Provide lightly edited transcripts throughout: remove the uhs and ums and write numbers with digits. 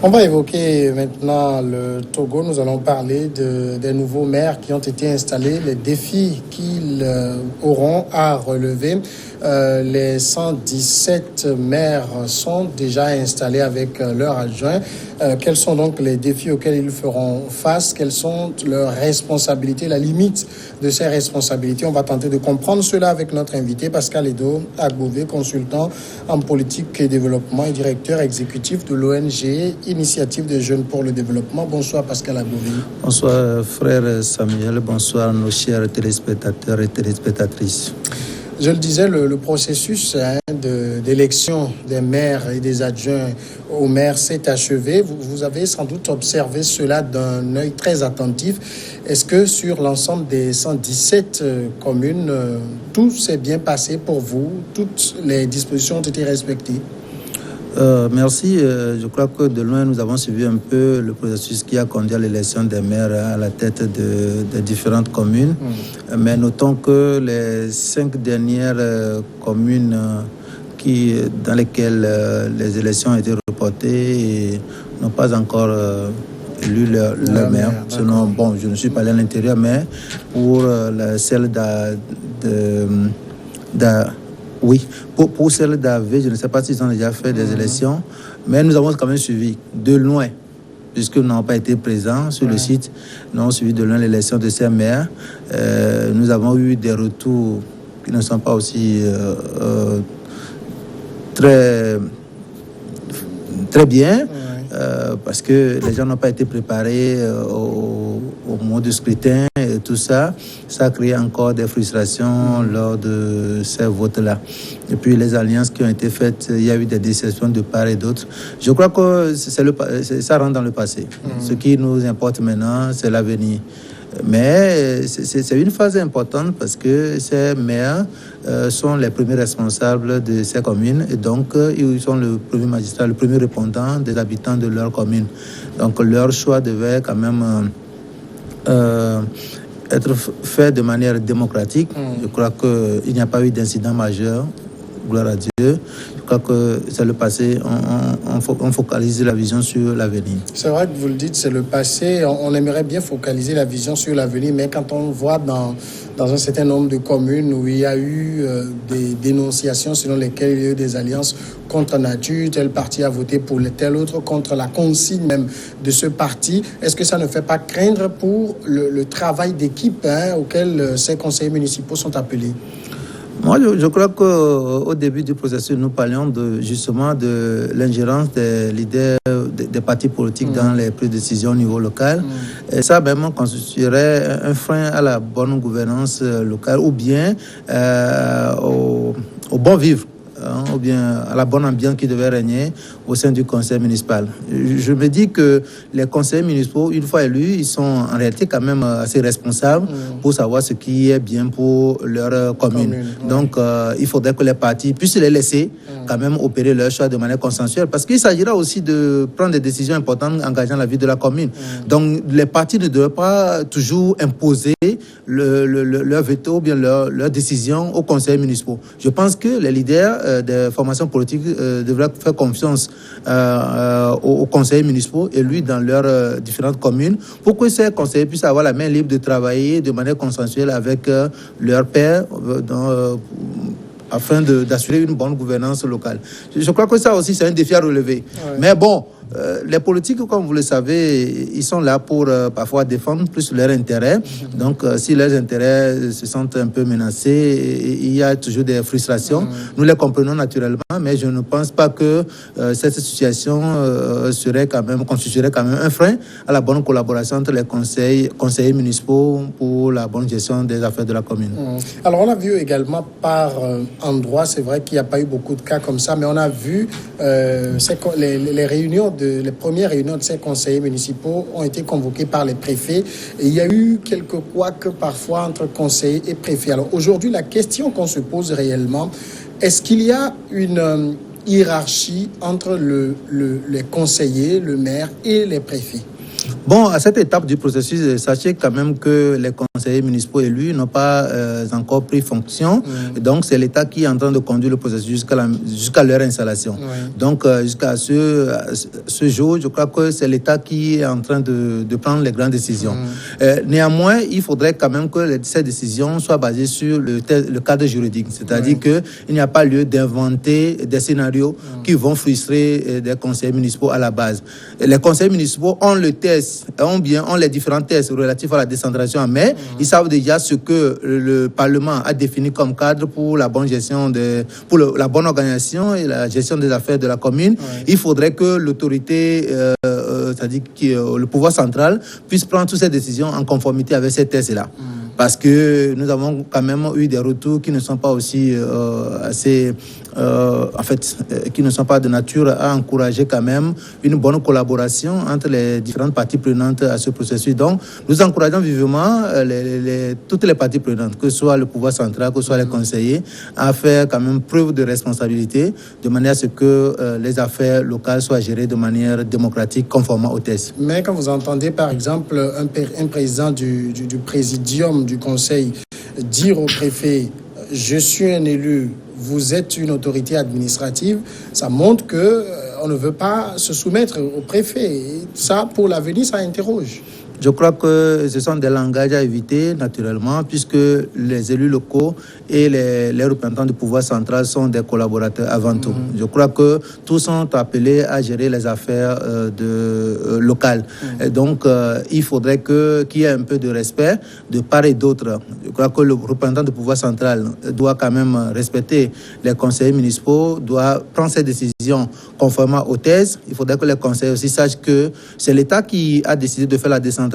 On va évoquer maintenant le Togo. Nous allons parler des nouveaux maires qui ont été installés, les défis qu'ils auront à relever. Les 117 maires sont déjà installés avec leurs adjoints. Quels sont donc les défis auxquels ils feront face? Quelles sont leurs responsabilités, la limite de ces responsabilités? On va tenter de comprendre cela avec notre invité Pascal Edo Agbové, consultant en politique et développement et directeur exécutif de l'ONG Initiative des Jeunes pour le Développement. Bonsoir Pascal Agbové. Bonsoir frère Samuel, bonsoir nos chers téléspectateurs et téléspectatrices. Je le disais, le processus d'élection des maires et des adjoints aux maires s'est achevé. Vous avez sans doute observé cela d'un œil très attentif. Est-ce que sur l'ensemble des 117 communes, tout s'est bien passé pour vous? Toutes les dispositions ont été respectées? Merci. Je crois que de loin, nous avons suivi un peu le processus qui a conduit à l'élection des maires à la tête de différentes communes. Mais notons que les 5 dernières communes dans lesquelles les élections ont été reportées n'ont pas encore élu leur maire. Sinon, bon, je ne suis pas allé à l'intérieur, mais pour celle oui, pour celle d'AV, je ne sais pas s'ils ont déjà fait des élections, mais nous avons quand même suivi de loin, puisque nous n'avons pas été présents sur le site, nous avons suivi de loin l'élection de ces maires. Nous avons eu des retours qui ne sont pas aussi très bien, parce que les gens n'ont pas été préparés au moment du scrutin et tout ça. Ça a créé encore des frustrations lors de ces votes-là. Et puis les alliances qui ont été faites, il y a eu des déceptions de part et d'autre. Je crois que ça rentre dans le passé. Ce qui nous importe maintenant, c'est l'avenir. Mais c'est une phase importante parce que ces maires sont les premiers responsables de ces communes et donc ils sont le premier magistrat, le premier répondant des habitants de leur commune. Donc leur choix devait quand même être fait de manière démocratique. Je crois qu'il n'y a pas eu d'incident majeur. Gloire à Dieu. Je crois que c'est le passé. On focalise la vision sur l'avenir. C'est vrai que vous le dites, c'est le passé. On aimerait bien focaliser la vision sur l'avenir, mais quand on voit dans un certain nombre de communes où il y a eu des dénonciations selon lesquelles il y a eu des alliances contre nature, tel parti a voté pour tel autre, contre la consigne même de ce parti, est-ce que ça ne fait pas craindre pour le travail d'équipe auquel ces conseillers municipaux sont appelés? Moi, je crois qu'au début du processus, nous parlions justement de l'ingérence des leaders des partis politiques dans les prises de décision au niveau local. Et ça, vraiment, constituerait un frein à la bonne gouvernance locale ou bien au bon vivre. Ou bien à la bonne ambiance qui devait régner au sein du conseil municipal. Je me dis que les conseillers municipaux, une fois élus, ils sont en réalité quand même assez responsables pour savoir ce qui est bien pour leur commune. Donc, il faudrait que les partis puissent les laisser quand même opérer leur choix de manière consensuelle parce qu'il s'agira aussi de prendre des décisions importantes engageant la vie de la commune. Donc, les partis ne devraient pas toujours imposer leur veto ou bien leur décision aux conseillers municipaux. Je pense que les leaders des formations politiques devraient faire confiance aux conseillers municipaux élus dans leurs différentes communes pour que ces conseillers puissent avoir la main libre de travailler de manière consensuelle avec leurs pairs afin d'assurer une bonne gouvernance locale. Je crois que ça aussi, c'est un défi à relever. Mais bon, les politiques, comme vous le savez, ils sont là pour parfois défendre plus leurs intérêts. Donc, si leurs intérêts se sentent un peu menacés, il y a toujours des frustrations. Nous les comprenons naturellement, mais je ne pense pas que cette situation constituerait quand même un frein à la bonne collaboration entre les conseillers municipaux pour la bonne gestion des affaires de la commune. Alors, on a vu également par endroits, c'est vrai qu'il n'y a pas eu beaucoup de cas comme ça, mais on a vu les réunions les premières réunions de ces conseillers municipaux ont été convoquées par les préfets et il y a eu quelques couacs parfois entre conseillers et préfets. Alors aujourd'hui, la question qu'on se pose réellement, est-ce qu'il y a une hiérarchie entre les conseillers, le maire et les préfets? Bon, à cette étape du processus, sachez quand même que les conseillers municipaux élus n'ont pas encore pris fonction. Donc, c'est l'État qui est en train de conduire le processus jusqu'à leur installation. Donc, jusqu'à ce jour, je crois que c'est l'État qui est en train de prendre les grandes décisions. Néanmoins, il faudrait quand même que ces décisions soient basées sur le cadre juridique. C'est-à-dire qu'il n'y a pas lieu d'inventer des scénarios qui vont frustrer des conseillers municipaux à la base. Les conseillers municipaux ont les différents tests relatifs à la décentralisation, mais ils savent déjà ce que le Parlement a défini comme cadre pour la bonne gestion pour la bonne organisation et la gestion des affaires de la commune. Il faudrait que l'autorité, c'est-à-dire le pouvoir central, puisse prendre toutes ces décisions en conformité avec ces tests-là. Parce que nous avons quand même eu des retours qui ne sont pas aussi assez... qui ne sont pas de nature à encourager quand même une bonne collaboration entre les différentes parties prenantes à ce processus. Donc, nous encourageons vivement toutes les parties prenantes, que ce soit le pouvoir central, que ce soit les conseillers, à faire quand même preuve de responsabilité, de manière à ce que les affaires locales soient gérées de manière démocratique, conformément aux tests. Mais quand vous entendez, par exemple, un président du présidium du conseil dire au préfet « Je suis un élu », vous êtes une autorité administrative, ça montre qu'on ne veut pas se soumettre au préfet. Et ça, pour l'avenir, ça interroge. Je crois que ce sont des langages à éviter, naturellement, puisque les élus locaux et les représentants du pouvoir central sont des collaborateurs avant tout. Je crois que tous sont appelés à gérer les affaires locales. Et donc, il faudrait qu'il y ait un peu de respect de part et d'autre. Je crois que le représentant du pouvoir central doit quand même respecter les conseillers municipaux, doit prendre ses décisions conformément aux thèses. Il faudrait que les conseillers aussi sachent que c'est l'État qui a décidé de faire la décentralisation.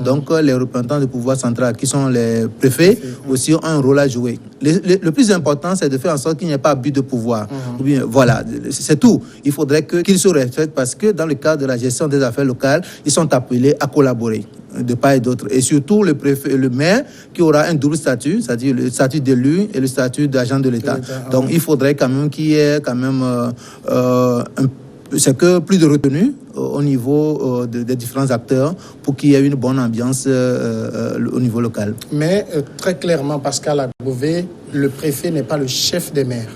Donc, les représentants du pouvoir central, qui sont les préfets, aussi ont un rôle à jouer. Le plus important, c'est de faire en sorte qu'il n'y ait pas abus de pouvoir. Ou bien, voilà, c'est tout. Il faudrait qu'ils se respectent parce que dans le cadre de la gestion des affaires locales, ils sont appelés à collaborer de part et d'autre. Et surtout le préfet, le maire, qui aura un double statut, c'est-à-dire le statut d'élu et le statut d'agent de l'État. Donc, il faudrait quand même qu'il y ait quand même c'est que plus de retenue au niveau des différents acteurs pour qu'il y ait une bonne ambiance au niveau local. Mais très clairement, Pascal Agbové, le préfet n'est pas le chef des maires.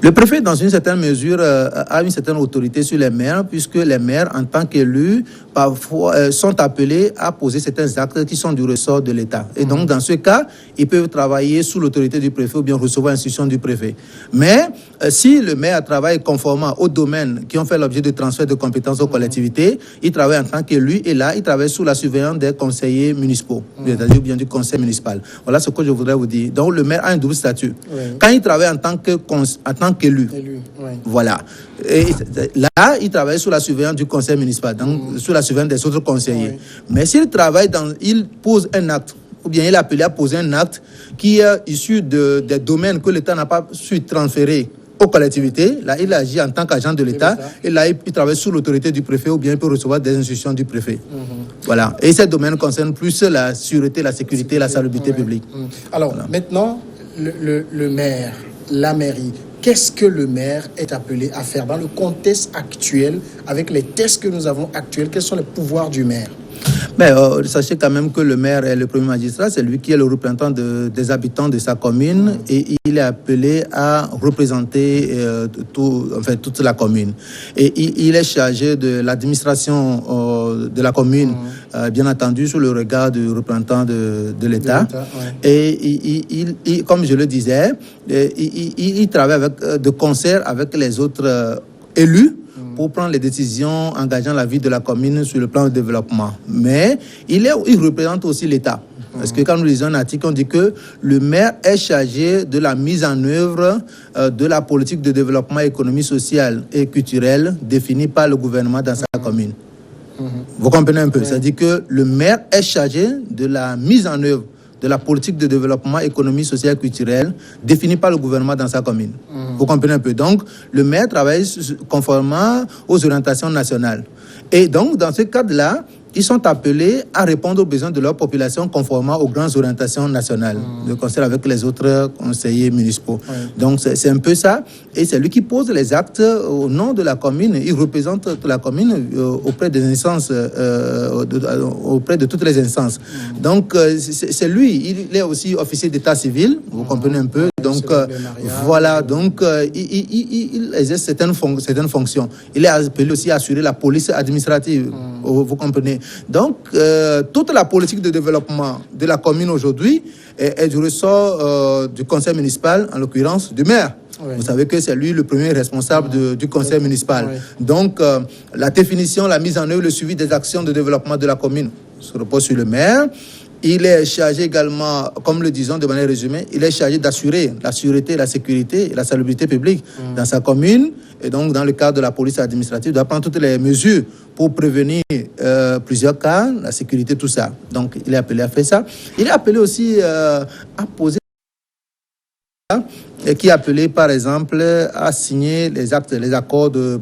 Le préfet, dans une certaine mesure, a une certaine autorité sur les maires, puisque les maires, en tant qu'élus, parfois sont appelés à poser certains actes qui sont du ressort de l'État. Et donc, dans ce cas, ils peuvent travailler sous l'autorité du préfet ou bien recevoir l'instruction du préfet. Mais si le maire travaille conformément aux domaines qui ont fait l'objet de transfert de compétences aux collectivités, il travaille en tant qu'élu et là, il travaille sous la surveillance des conseillers municipaux, c'est-à-dire bien du conseil municipal. Voilà ce que je voudrais vous dire. Donc, le maire a un double statut. Quand il travaille en tant qu'élu. Voilà. Et là, il travaille sous la surveillance du conseil municipal, donc sous la surveillance des autres conseillers. Mais s'il travaille il pose un acte, ou bien il est appelé à poser un acte qui est issu des domaines que l'État n'a pas su transférer aux collectivités, là, il agit en tant qu'agent de l'État, et là, il travaille sous l'autorité du préfet, ou bien il peut recevoir des instructions du préfet. Voilà. Et ces domaines concernent plus la sûreté, la sécurité, la salubrité publique. Alors, maintenant, le maire, la mairie, qu'est-ce que le maire est appelé à faire dans le contexte actuel, avec les tests que nous avons actuels? Quels sont les pouvoirs du maire? Mais sachez quand même que le maire est le premier magistrat, c'est lui qui est le représentant des habitants de sa commune et il est appelé à représenter toute la commune. Et il est chargé de l'administration de la commune, bien entendu, sous le regard du représentant de l'État. Et comme je le disais, il travaille de concert avec les autres élus pour prendre les décisions engageant la vie de la commune sur le plan de développement. Mais il représente aussi l'État. Parce que quand nous lisons un article, on dit que le maire est chargé de la mise en œuvre de la politique de développement économique, social et culturel définie par le gouvernement dans sa commune. Vous comprenez un peu? C'est-à-dire que le maire est chargé de la mise en œuvre de la politique de développement économique, social et culturel définie par le gouvernement dans sa commune. Vous comprenez un peu? Donc, le maire travaille conformément aux orientations nationales. Et donc, dans ce cadre-là, ils sont appelés à répondre aux besoins de leur population conformément aux grandes orientations nationales, de concert avec les autres conseillers municipaux. Donc, c'est un peu ça. Et c'est lui qui pose les actes au nom de la commune. Il représente la commune auprès des instances, auprès de toutes les instances. Donc, c'est lui. Il est aussi officier d'état civil, vous comprenez un peu. Donc, voilà. Donc, il exerce certaines fonctions. Il est appelé aussi à assurer la police administrative, vous comprenez. Donc, toute la politique de développement de la commune aujourd'hui est du ressort du conseil municipal, en l'occurrence du maire. Oui. Vous savez que c'est lui le premier responsable du conseil municipal. Oui. Donc, la définition, la mise en œuvre, le suivi des actions de développement de la commune se repose sur le maire. Il est chargé également, comme le disons de manière résumée, il est chargé d'assurer la sûreté, la sécurité et la salubrité publique dans sa commune. Et donc, dans le cadre de la police administrative, il doit prendre toutes les mesures pour prévenir plusieurs cas, la sécurité, tout ça. Donc, il est appelé à faire ça. Il est appelé aussi à poser et qui est appelé, par exemple, à signer les actes, les accords de,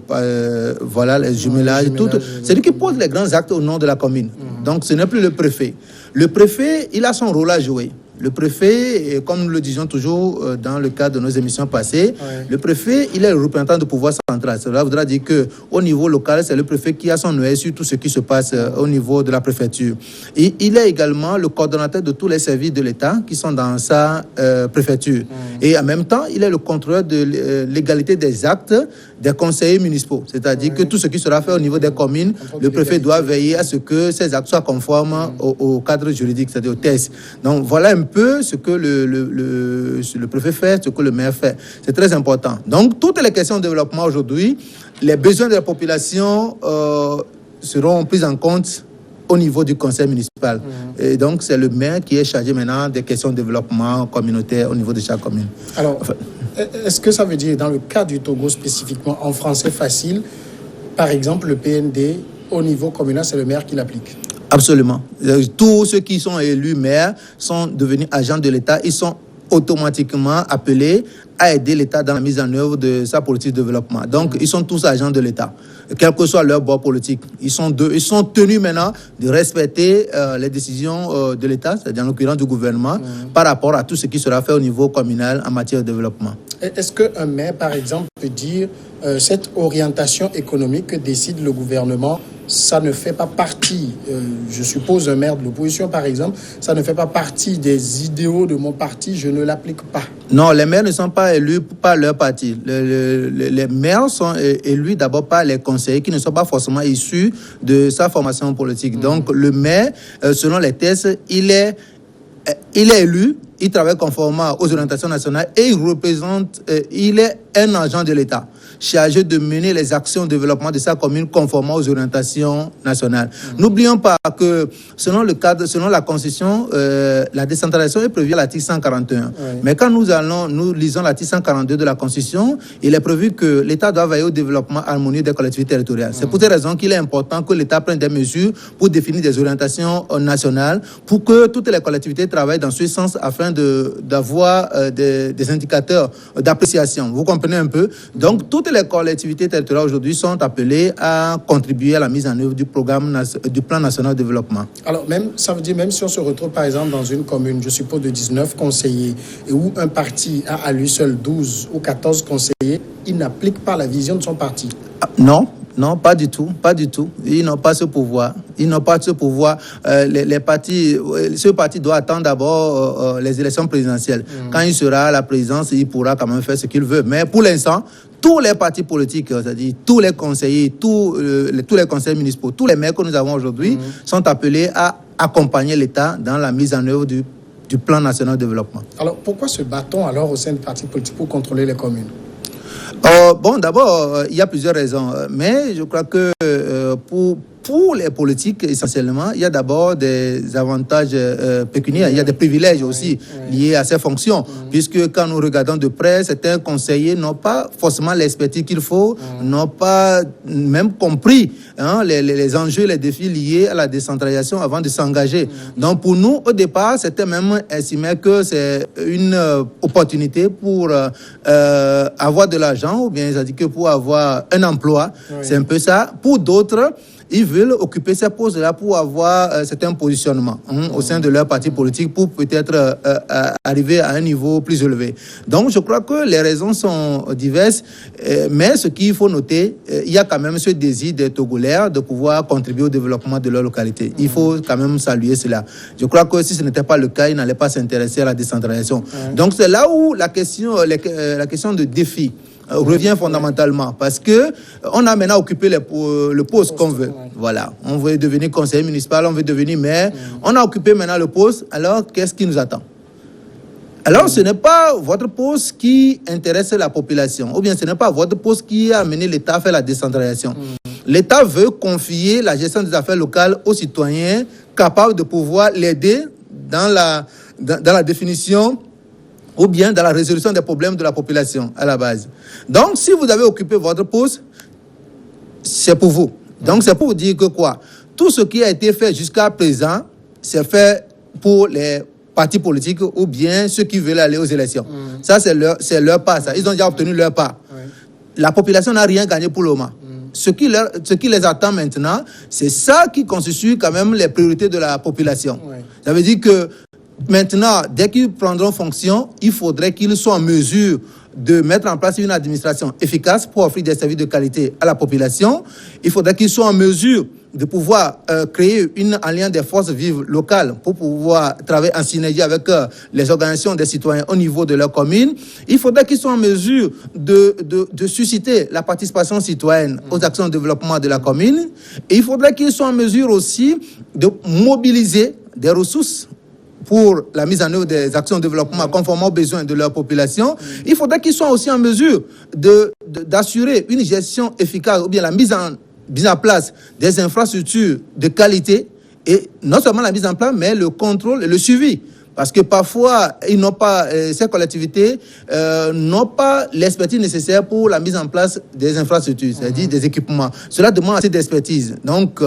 voilà, les jumelages, tout. C'est lui qui pose les grands actes au nom de la commune. Donc, ce n'est plus le préfet. Le préfet, il a son rôle à jouer. Le préfet, comme nous le disions toujours dans le cadre de nos émissions passées, le préfet, il est le représentant du pouvoir central. Cela voudra dire qu'au niveau local, c'est le préfet qui a son œil sur tout ce qui se passe au niveau de la préfecture. Et il est également le coordonnateur de tous les services de l'État qui sont dans sa préfecture. Et en même temps, il est le contrôleur de l'égalité des actes des conseillers municipaux. C'est-à-dire que tout ce qui sera fait au niveau des communes, le préfet doit veiller à ce que ces actes soient conformes au cadre juridique, c'est-à-dire au texte. Donc voilà un peu ce que le préfet fait, ce que le maire fait. C'est très important. Donc toutes les questions de développement aujourd'hui, les besoins de la population seront pris en compte au niveau du conseil municipal. Et donc, c'est le maire qui est chargé maintenant des questions de développement communautaire au niveau de chaque commune. Alors, est-ce que ça veut dire, dans le cas du Togo spécifiquement, en français facile, par exemple, le PND, au niveau communal, c'est le maire qui l'applique? Absolument. Tous ceux qui sont élus maires sont devenus agents de l'État. Ils sont automatiquement appelés à aider l'État dans la mise en œuvre de sa politique de développement. Donc, ils sont tous agents de l'État, quel que soit leur bord politique. Ils sont tenus maintenant de respecter les décisions de l'État, c'est-à-dire en l'occurrence du gouvernement, par rapport à tout ce qui sera fait au niveau communal en matière de développement. Est-ce qu'un maire, par exemple, peut dire cette orientation économique que décide le gouvernement, ça ne fait pas partie, je suppose un maire de l'opposition par exemple, ça ne fait pas partie des idéaux de mon parti, je ne l'applique pas? Non, les maires ne sont pas élus par leur parti. Les maires sont élus d'abord par les conseillers qui ne sont pas forcément issus de sa formation politique. Donc le maire, selon les tests, il est élu, il travaille conformément aux orientations nationales et il est un agent de l'État chargé de mener les actions de développement de sa commune conformément aux orientations nationales. N'oublions pas que selon la Constitution, la décentralisation est prévue à l'article 141. Mais quand nous lisons l'article 142 de la Constitution, il est prévu que l'État doit veiller au développement harmonieux des collectivités territoriales. C'est pour cette raison qu'il est important que l'État prenne des mesures pour définir des orientations nationales, pour que toutes les collectivités travaillent dans ce sens afin d'avoir des indicateurs d'appréciation. Vous comprenez un peu? Donc, toutes les collectivités territoriales aujourd'hui sont appelées à contribuer à la mise en œuvre du plan national de développement. Alors, ça veut dire même si on se retrouve par exemple dans une commune, je suppose de 19 conseillers, et où un parti a à lui seul 12 ou 14 conseillers, il n'applique pas la vision de son parti? Non, pas du tout. Ils n'ont pas ce pouvoir. Les partis, ce parti doit attendre d'abord les élections présidentielles. Quand il sera à la présidence, il pourra quand même faire ce qu'il veut. Mais pour l'instant, tous les partis politiques, c'est-à-dire tous les conseillers, tous les conseils municipaux, tous les maires que nous avons aujourd'hui sont appelés à accompagner l'État dans la mise en œuvre du plan national de développement. Alors, pourquoi se bat-on alors au sein des partis politiques pour contrôler les communes? D'abord, il y a plusieurs raisons. Mais je crois que pour les politiques, essentiellement, il y a d'abord des avantages pécuniaires. Il y a des privilèges aussi liés à ces fonctions. Puisque quand nous regardons de près, certains conseillers n'ont pas forcément l'expertise qu'il faut, n'ont pas même compris les enjeux, les défis liés à la décentralisation avant de s'engager. Donc pour nous, au départ, c'était même estimé que c'est une opportunité pour avoir de l'argent, ou bien c'est-à-dire que pour avoir un emploi. C'est un peu ça. Pour d'autres, ils veulent occuper ces postes-là pour avoir certains positionnements au sein de leur parti politique pour peut-être arriver à un niveau plus élevé. Donc, je crois que les raisons sont diverses, mais ce qu'il faut noter, il y a quand même ce désir des Togolais de pouvoir contribuer au développement de leur localité. Il faut quand même saluer cela. Je crois que si ce n'était pas le cas, ils n'allaient pas s'intéresser à la décentralisation. Donc, c'est là où la question de défi revient fondamentalement, parce que on a maintenant occupé le poste qu'on veut. Voilà, on veut devenir conseiller municipal, on veut devenir maire. On a occupé maintenant le poste. Alors, qu'est-ce qui nous attend? Alors, ce n'est pas votre poste qui intéresse la population, ou bien ce n'est pas votre poste qui a amené l'État à faire la décentralisation. L'État veut confier la gestion des affaires locales aux citoyens capables de pouvoir l'aider dans la définition ou bien dans la résolution des problèmes de la population à la base. Donc, si vous avez occupé votre poste, c'est pour vous. Donc, c'est pour vous dire que quoi? Tout ce qui a été fait jusqu'à présent, c'est fait pour les partis politiques ou bien ceux qui veulent aller aux élections. Ça, c'est leur part. Ça. Ils ont déjà obtenu leur part. La population n'a rien gagné pour le moment. Ce qui les attend maintenant, c'est ça qui constitue quand même les priorités de la population. Ça veut dire que maintenant, dès qu'ils prendront fonction, il faudrait qu'ils soient en mesure de mettre en place une administration efficace pour offrir des services de qualité à la population. Il faudrait qu'ils soient en mesure de pouvoir créer une alliance des forces vives locales pour pouvoir travailler en synergie avec les organisations des citoyens au niveau de leur commune. Il faudrait qu'ils soient en mesure de susciter la participation citoyenne aux actions de développement de la commune. Et il faudrait qu'ils soient en mesure aussi de mobiliser des ressources pour la mise en œuvre des actions de développement conformément aux besoins de leur population. Il faudrait qu'ils soient aussi en mesure d'assurer une gestion efficace ou bien la mise en place des infrastructures de qualité, et non seulement la mise en place, mais le contrôle et le suivi. Parce que parfois, ces collectivités n'ont pas l'expertise nécessaire pour la mise en place des infrastructures, c'est-à-dire des équipements. Cela demande assez d'expertise. Donc,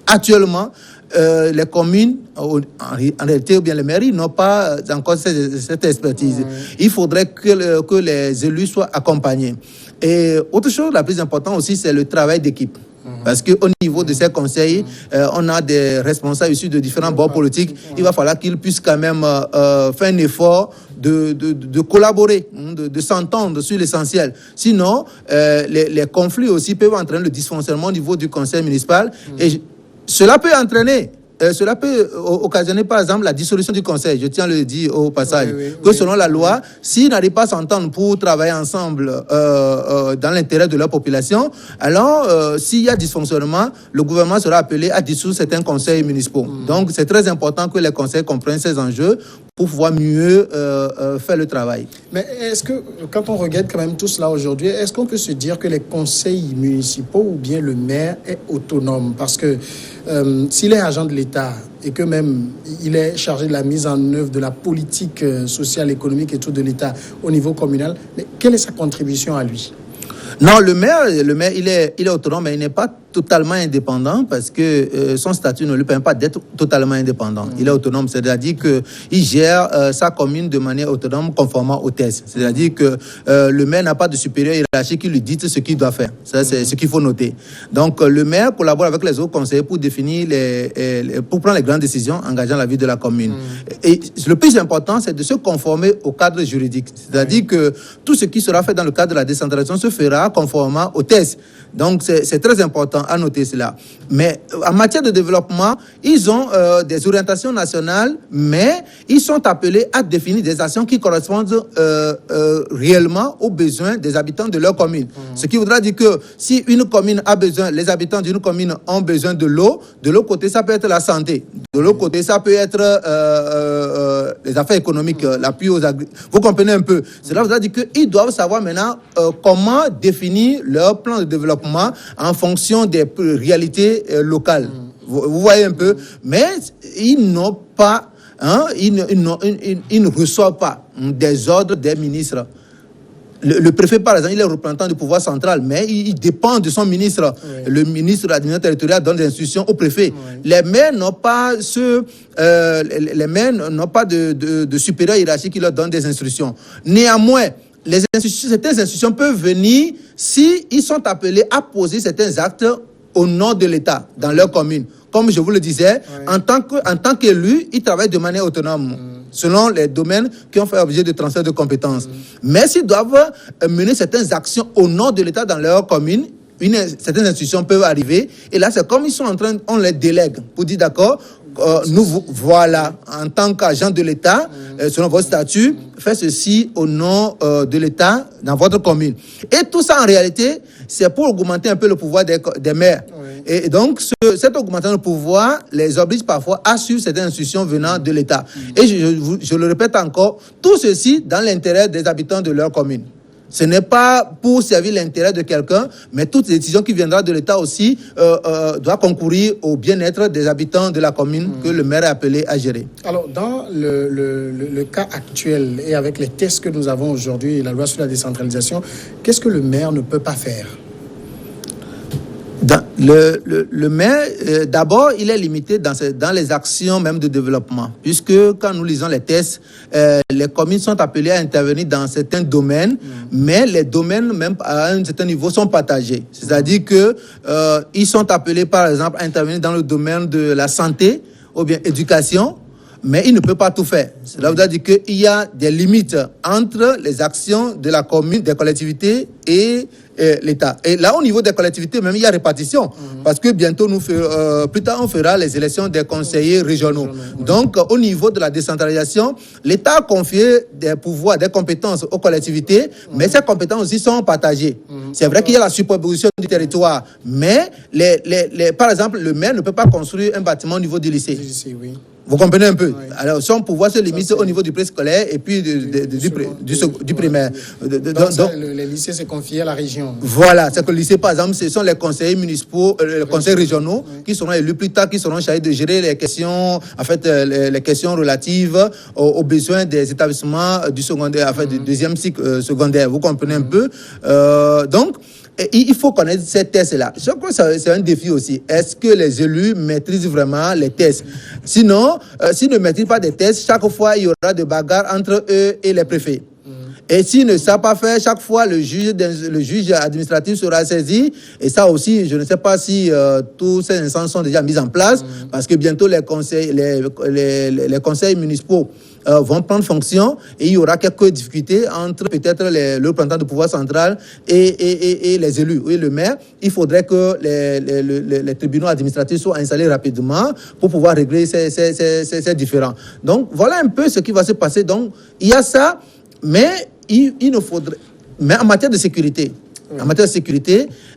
actuellement, les communes, en réalité, ou bien les mairies, n'ont pas encore cette expertise. Il faudrait que les élus soient accompagnés. Et autre chose, la plus importante aussi, c'est le travail d'équipe. Parce qu'au niveau de ces conseils, on a des responsables issus de différents bords politiques. Il va falloir qu'ils puissent quand même faire un effort de collaborer, de s'entendre sur l'essentiel. Sinon, les conflits aussi peuvent entraîner le dysfonctionnement au niveau du conseil municipal. Et cela peut occasionner, par exemple, la dissolution du conseil. Je tiens à le dire au passage. Selon la loi, s'ils n'arrivent pas à s'entendre pour travailler ensemble dans l'intérêt de leur population, alors, s'il y a dysfonctionnement, le gouvernement sera appelé à dissoudre certains conseils municipaux. Donc, c'est très important que les conseils comprennent ces enjeux pour pouvoir mieux faire le travail. Mais est-ce que, quand on regarde quand même tout cela aujourd'hui, est-ce qu'on peut se dire que les conseils municipaux ou bien le maire est autonome? Parce que s'il est agent de l'État et que même il est chargé de la mise en œuvre de la politique sociale, économique et tout de l'État au niveau communal, mais quelle est sa contribution à lui? Non, le maire, il est autonome, mais il n'est pas totalement indépendant parce que son statut ne lui permet pas d'être totalement indépendant. Il est autonome, c'est-à-dire qu'il gère sa commune de manière autonome conformément aux thèses. C'est-à-dire que le maire n'a pas de supérieur hiérarchique qui lui dit ce qu'il doit faire. Ça, c'est ce qu'il faut noter. Donc, le maire collabore avec les autres conseillers pour définir pour prendre les grandes décisions engageant la vie de la commune. Et le plus important, c'est de se conformer au cadre juridique. C'est-à-dire que tout ce qui sera fait dans le cadre de la décentralisation se fera conformément aux thèses. Donc, c'est très important à noter cela. Mais en matière de développement, ils ont des orientations nationales, mais ils sont appelés à définir des actions qui correspondent réellement aux besoins des habitants de leur commune. Ce qui voudra dire que si une commune a besoin, les habitants d'une commune ont besoin de l'eau, de l'autre côté, ça peut être la santé. De l'autre côté, ça peut être les affaires économiques, l'appui aux Vous comprenez un peu. Cela voudra dire qu'ils doivent savoir maintenant comment définir leur plan de développement en fonction des réalités locales. Vous voyez un peu. Mais ils n'ont pas, ils ne reçoivent pas des ordres des ministres. Le préfet, par exemple, il est représentant du pouvoir central, mais il dépend de son ministre. Le ministre de l'administration territoriale donne des instructions au préfet. Les maires n'ont pas de supérieur hiérarchique qui leur donne des instructions. Néanmoins, certaines institutions peuvent venir si ils sont appelés à poser certains actes au nom de l'État dans leur commune. Comme je vous le disais, en tant qu'élu, ils travaillent de manière autonome. Selon les domaines qui ont fait objet de transfert de compétences. Mais s'ils doivent mener certaines actions au nom de l'État dans leur commune, certaines institutions peuvent arriver. Et là, c'est comme ils sont en train, on les délègue pour dire d'accord, voilà, en tant qu'agent de l'État, selon votre statut, faites ceci au nom de l'État dans votre commune. Et tout ça, en réalité, c'est pour augmenter un peu le pouvoir des maires. Et donc, cette augmentation de pouvoir les oblige parfois à suivre certaines institutions venant de l'État. Et je le répète encore, tout ceci dans l'intérêt des habitants de leur commune. Ce n'est pas pour servir l'intérêt de quelqu'un, mais toute décision qui viendra de l'État aussi doit concourir au bien-être des habitants de la commune que le maire est appelé à gérer. Alors, dans le cas actuel et avec les tests que nous avons aujourd'hui, la loi sur la décentralisation, qu'est-ce que le maire ne peut pas faire ? Le maire, d'abord, il est limité dans les actions même de développement, puisque quand nous lisons les tests, les communes sont appelées à intervenir dans certains domaines, mais les domaines, même à un certain niveau, sont partagés. C'est-à-dire que ils sont appelés, par exemple, à intervenir dans le domaine de la santé ou bien éducation, mais il ne peut pas tout faire. Cela veut dire qu'il y a des limites entre les actions de la commune, des collectivités et l'État. Et là, au niveau des collectivités, même, il y a répartition. Parce que bientôt, plus tard, on fera les élections des conseillers régionaux. Donc, au niveau de la décentralisation, l'État a confié des pouvoirs, des compétences aux collectivités, mais ces compétences aussi sont partagées. C'est vrai qu'il y a la superposition du territoire, mais, par exemple, le maire ne peut pas construire un bâtiment au niveau du lycée. Oui. Vous comprenez un peu? Alors, son pouvoir se limite au niveau du préscolaire et puis du primaire. Donc, les lycées, c'est confié à la région. Voilà, c'est que le lycée, par exemple, ce sont les conseillers municipaux, les conseils régionaux qui seront élus plus tard, qui seront chargés de gérer les questions, en fait, les questions relatives aux besoins des établissements du secondaire, en fait, du deuxième cycle secondaire. Vous comprenez un peu? Donc, il faut connaître ces tests-là. Je crois que c'est un défi aussi. Est-ce que les élus maîtrisent vraiment les tests? Sinon, s'ils ne maîtrisent pas des tests, chaque fois, il y aura des bagarres entre eux et les préfets. Et s'ils ne savent pas faire, chaque fois, le juge administratif sera saisi. Et ça aussi, je ne sais pas si tous ces instances sont déjà mises en place, parce que bientôt, les conseils municipaux vont prendre fonction et il y aura quelques difficultés entre peut-être le représentant du pouvoir central et les élus. Oui, le maire, il faudrait que les tribunaux administratifs soient installés rapidement pour pouvoir régler ces différends. Donc, voilà un peu ce qui va se passer. Donc, il y a ça, mais il ne faudrait... Mais en matière de sécurité,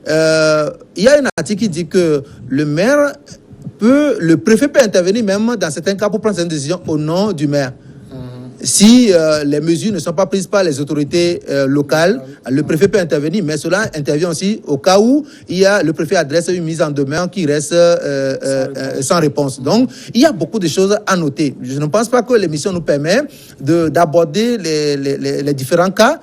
il y a un article qui dit que le préfet peut intervenir même dans certains cas pour prendre une décision au nom du maire. Si les mesures ne sont pas prises par les autorités locales, le préfet peut intervenir, mais cela intervient aussi au cas où le préfet adresse une mise en demeure qui reste sans réponse. Donc, il y a beaucoup de choses à noter. Je ne pense pas que l'émission nous permet d'aborder les différents cas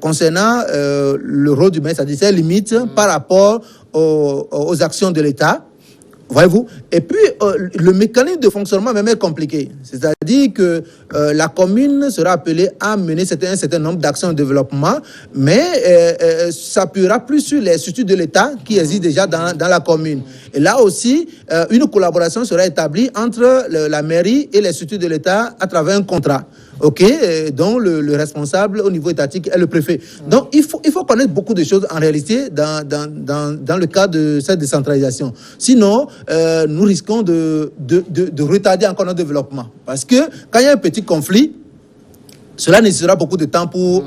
concernant le rôle du maire, c'est-à-dire ses limites par rapport aux actions de l'État. Voyez-vous? Et puis, le mécanisme de fonctionnement même est compliqué. C'est-à-dire que la commune sera appelée à mener un certain nombre d'actions de développement, mais s'appuiera plus sur les structures de l'État qui existent déjà dans la commune. Et là aussi, une collaboration sera établie entre la mairie et les structures de l'État à travers un contrat. dont le responsable au niveau étatique est le préfet. Donc, il faut connaître beaucoup de choses en réalité dans le cadre de cette décentralisation. Sinon, nous risquons de retarder encore notre développement. Parce que quand il y a un petit conflit, cela nécessitera beaucoup de temps pour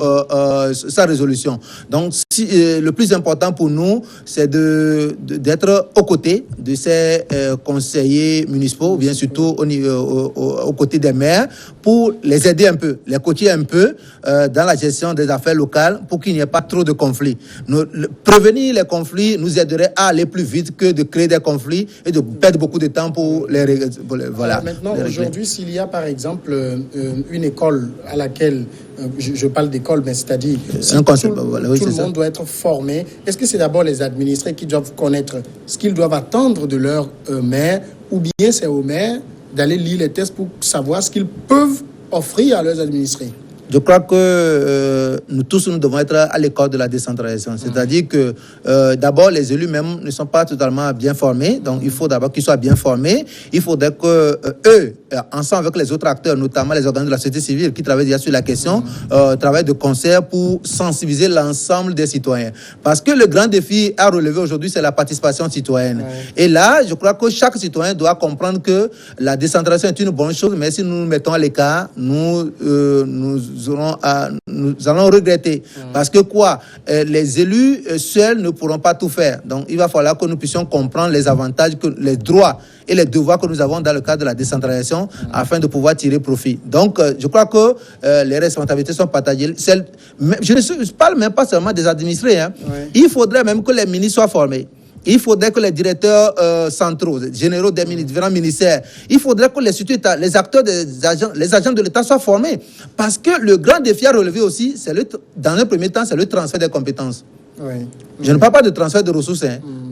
sa résolution. Donc, le plus important pour nous, c'est d'être aux côtés de ces conseillers municipaux, bien surtout aux côtés des maires, pour les aider un peu, les coacher un peu dans la gestion des affaires locales pour qu'il n'y ait pas trop de conflits. Prévenir les conflits nous aiderait à aller plus vite que de créer des conflits et de perdre beaucoup de temps pour les régler. Voilà. Maintenant, aujourd'hui, s'il y a par exemple une école à laquelle je parle d'école, mais c'est-à-dire tout le monde doit être formé. Est-ce que c'est d'abord les administrés qui doivent connaître ce qu'ils doivent attendre de leur maire, ou bien c'est aux maires d'aller lire les tests pour savoir ce qu'ils peuvent offrir à leurs administrés? Je crois que nous tous, nous devons être à l'école de la décentralisation. C'est-à-dire que d'abord, les élus même ne sont pas totalement bien formés. Donc, il faut d'abord qu'ils soient bien formés. Il faudrait que eux, ensemble avec les autres acteurs, notamment les organismes de la société civile qui travaillent déjà sur la question, travaillent de concert pour sensibiliser l'ensemble des citoyens. Parce que le grand défi à relever aujourd'hui, c'est la participation citoyenne. Et là, je crois que chaque citoyen doit comprendre que la décentralisation est une bonne chose, mais si nous nous mettons à l'écart, nous allons regretter. Parce que les élus seuls ne pourront pas tout faire. Donc, il va falloir que nous puissions comprendre les avantages, les droits et les devoirs que nous avons dans le cadre de la décentralisation afin de pouvoir tirer profit. Donc, je crois que les responsabilités sont partagées. Je ne parle même pas seulement des administrés. Il faudrait même que les ministres soient formés. Il faudrait que les directeurs centraux, généraux des différents ministères, il faudrait que les acteurs, les agents de l'État soient formés. Parce que le grand défi à relever aussi, dans un premier temps, c'est le transfert des compétences. Je ne parle pas de transfert de ressources,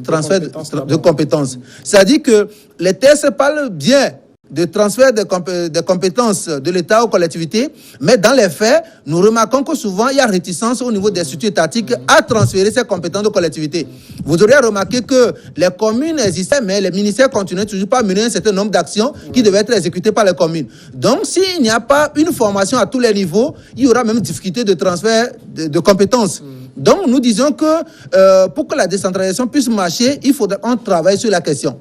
transfert de compétences. C'est-à-dire que les tests parlent bien de transfert de compétences de l'État aux collectivités, mais dans les faits, nous remarquons que souvent, il y a réticence au niveau des structures étatiques à transférer ces compétences aux collectivités. Vous aurez remarqué que les communes existaient, mais les ministères continuaient toujours pas à mener un certain nombre d'actions qui devaient être exécutées par les communes. Donc, s'il n'y a pas une formation à tous les niveaux, il y aura même difficulté de transfert de compétences. Donc, nous disons que pour que la décentralisation puisse marcher, il faudrait qu'on travaille sur la question.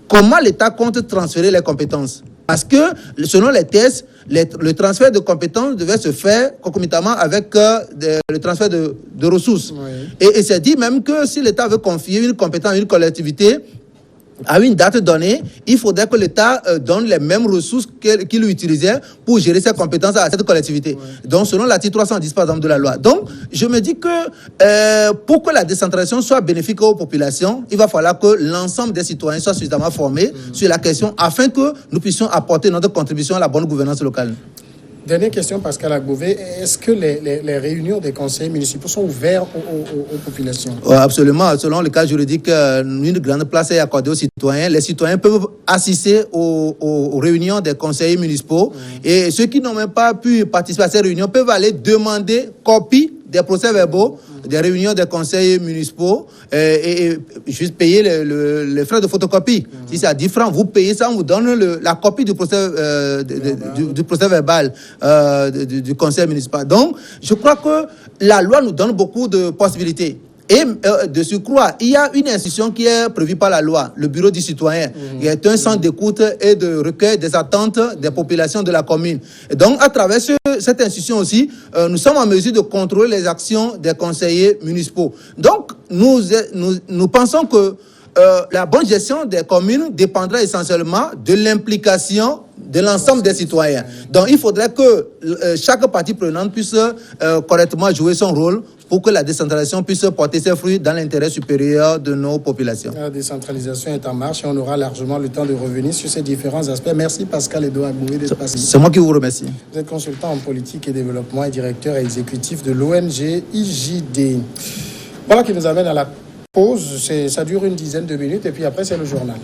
Comment l'État compte transférer les compétences? Parce que, selon les tests, le transfert de compétences devait se faire concomitamment avec le transfert de ressources. Et c'est dit même que si l'État veut confier une compétence à une collectivité, à une date donnée, il faudrait que l'État donne les mêmes ressources qu'il utilisait pour gérer ses compétences à cette collectivité. Donc, selon l'article 310, par exemple, de la loi. Donc, je me dis que pour que la décentralisation soit bénéfique aux populations, il va falloir que l'ensemble des citoyens soient suffisamment formés sur la question afin que nous puissions apporter notre contribution à la bonne gouvernance locale. Dernière question, Pascal Agbové. Est-ce que les réunions des conseils municipaux sont ouvertes aux populations? Absolument. Selon le cas juridique, une grande place est accordée aux citoyens. Les citoyens peuvent assister aux réunions des conseillers municipaux. Et ceux qui n'ont même pas pu participer à ces réunions peuvent aller demander copie des procès-verbaux des réunions des conseils municipaux et juste payer les frais de photocopie. Si c'est à 10 francs, vous payez ça, on vous donne la copie du procès, du procès verbal du conseil municipal. Donc, je crois que la loi nous donne beaucoup de possibilités. Et de surcroît, il y a une institution qui est prévue par la loi, le bureau du citoyen, qui est un centre d'écoute et de recueil des attentes des populations de la commune. Et donc, à travers cette institution aussi, nous sommes en mesure de contrôler les actions des conseillers municipaux. Donc, nous pensons que la bonne gestion des communes dépendra essentiellement de l'implication de l'ensemble des citoyens. Donc, il faudrait que chaque partie prenante puisse correctement jouer son rôle pour que la décentralisation puisse porter ses fruits dans l'intérêt supérieur de nos populations. La décentralisation est en marche et on aura largement le temps de revenir sur ces différents aspects. Merci Pascal Edouard Agbové d'être passé. C'est moi qui vous remercie. Vous êtes consultant en politique et développement et directeur exécutif de l'ONG IJD. Voilà qui nous amène à la pause. Ça dure une dizaine de minutes et puis après c'est le journal.